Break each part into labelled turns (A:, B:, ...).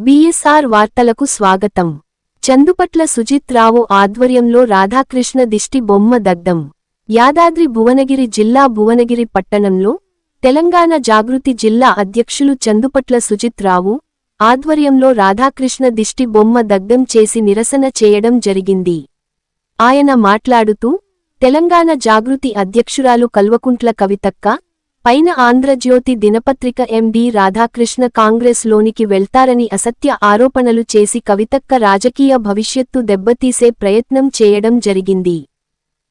A: BSR వార్తలకు స్వాగతం. చందుపట్ల సుజిత్ రావు ఆధ్వర్యంలో రాధాకృష్ణ దిష్టి బొమ్మ దగ్ధం. యాదాద్రి భువనగిరి జిల్లా భువనగిరి పట్టణంలో తెలంగాణ జాగృతి జిల్లా అధ్యక్షులు చందుపట్ల సుజిత్ రావు ఆధ్వర్యంలో రాధాకృష్ణ దిష్టి బొమ్మ దగ్ధం చేసి నిరసన చేయడం జరిగింది. ఆయన మాట్లాడుతూ, తెలంగాణ జాగృతి అధ్యక్షురాలు కల్వకుంట్ల కవితక్క పైన ఆంధ్రజ్యోతి దినపత్రిక ఎండి రాధాకృష్ణ కాంగ్రెస్ లోనికి వెళ్తారని అసత్య ఆరోపణలు చేసి కవితక్క రాజకీయ భవిష్యత్తు దెబ్బతీసే ప్రయత్నం చేయడం జరిగింది.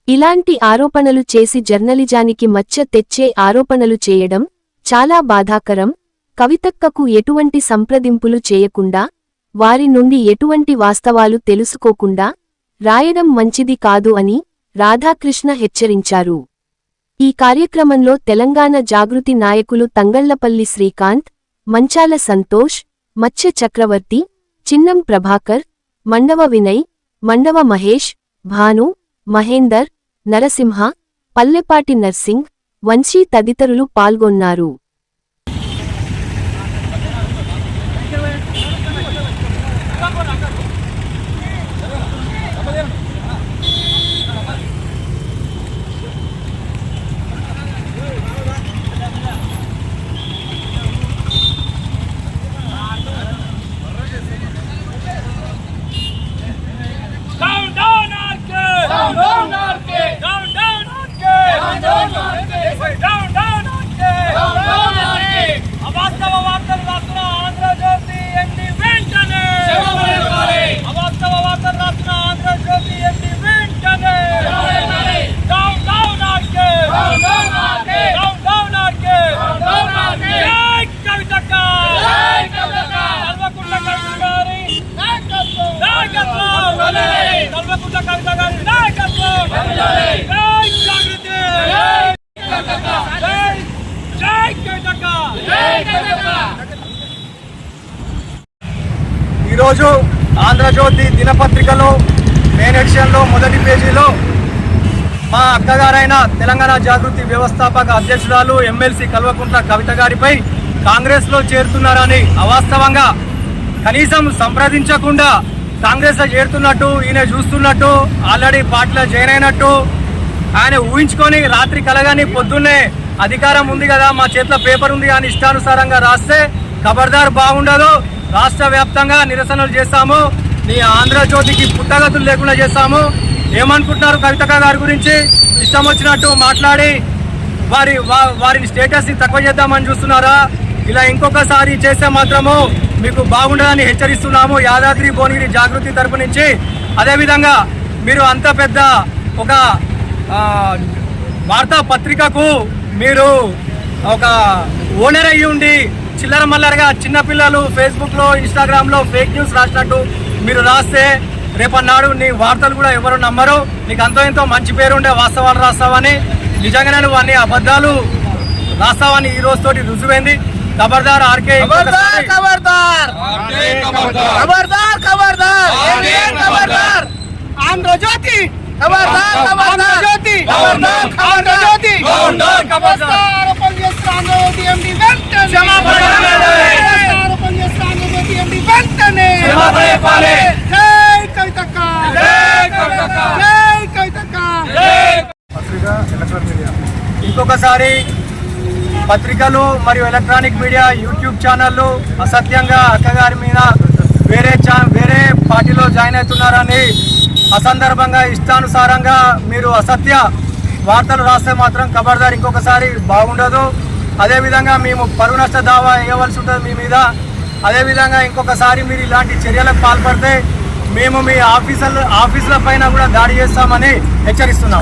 A: ఇలాంటి ఆరోపణలు చేసి జర్నలిజానికి మచ్చ తెచ్చే ఆరోపణలు చేయడం చాలా బాధాకరం. కవితక్కకు ఎటువంటి సంప్రదింపులు చేయకుండా, వారి నుండి ఎటువంటి వాస్తవాలు తెలుసుకోకుండా రాయడం మంచిది కాదు అని రాధాకృష్ణ హెచ్చరించారు. ఈ కార్యక్రమంలో తెలంగాణ జాగృతి నాయకులు తంగళ్లపల్లి శ్రీకాంత్, మంచాల సంతోష్, మత్స్య చక్రవర్తి, చిన్నం ప్రభాకర్, మండవ వినయ్, మండవ మహేష్, భాను, మహేందర్, నరసింహ, పల్లెపాటి నర్సింగ్, వంశీ తదితరులు పాల్గొన్నారు.
B: ఈరోజు ఆంధ్రజ్యోతి దినపత్రికలో మెయిన్ ఎడిషన్లో మొదటి పేజీలో మా అక్కగారైన తెలంగాణ జాగృతి వ్యవస్థాపక అధ్యక్షురాలు ఎమ్మెల్సీ కల్వకుంట్ల కవిత గారిపై కాంగ్రెస్లో చేరుతున్నారని, అవాస్తవంగా కనీసం సంప్రదించకుండా కాంగ్రెస్లో చేరుతున్నట్టు, ఈయన చూస్తున్నట్టు, ఆల్రెడీ పార్టీలో జాయిన్ అయినట్టు ఆయన ఊహించుకొని రాత్రి కలగాని పొద్దున్నే అధికారం ఉంది కదా, మా చేతిలో పేపర్ ఉంది అని ఇష్టానుసారంగా రాస్తే ఖబర్దార్ బాగుండదు. రాష్ట్ర వ్యాప్తంగా నిరసనలు చేస్తాము. నీ ఆంధ్రజ్యోతికి పుట్టగతులు లేకుండా చేస్తాము. ఏమనుకుంటున్నారు కవితక్క గారి గురించి? ఇష్టం వచ్చినట్టు మాట్లాడి వారిని స్టేటస్ని తక్కువ చేద్దామని చూస్తున్నారా? ఇలా ఇంకొకసారి చేస్తే మాత్రము మీకు బాగుండదని హెచ్చరిస్తున్నాము యాదాద్రి భువనగిరి జాగృతి తరపు నుంచి. అదేవిధంగా మీరు అంత పెద్ద ఒక వార్తాపత్రికకు మీరు ఒక ఓనర్ అయ్యి ఉండి చిల్లర మల్లరగా చిన్నపిల్లలు ఫేస్బుక్లో, ఇన్స్టాగ్రామ్లో ఫేక్ న్యూస్ రాసినట్టు మీరు రాస్తే రేపన్నాడు నీ వార్తలు కూడా ఎవరు నమ్మరు. నీకు అంతో ఎంతో మంచి పేరుండే వాస్తవాలు రాస్తావని, నిజంగానే నువ్వు అన్ని అబద్ధాలు రాస్తావని ఈ రోజుతోటి రుజువైంది. ఖబర్దార్ ఆర్కే,
C: ఆంధ్రజ్యోతి
B: ఇంకొకసారి పత్రికలు మరియు ఎలక్ట్రానిక్ మీడియా, యూట్యూబ్ ఛానళ్ళు అసత్యంగా అక్కగారి మీద వేరే పార్టీలో జాయిన్ అవుతున్నారని అసందర్భంగా ఇష్టానుసారంగా మీరు అసత్య వార్తలు రాస్తే మాత్రం ఖబర్దార్ ఇంకొకసారి బాగుండదు. అదేవిధంగా మేము పరువు నష్ట దావా వేయవలసి ఉంటుంది మీ మీద. అదేవిధంగా ఇంకొకసారి మీరు ఇలాంటి చర్యలకు పాల్పడితే మేము మీ ఆఫీసుల పైన కూడా దాడి చేస్తామని హెచ్చరిస్తున్నాం.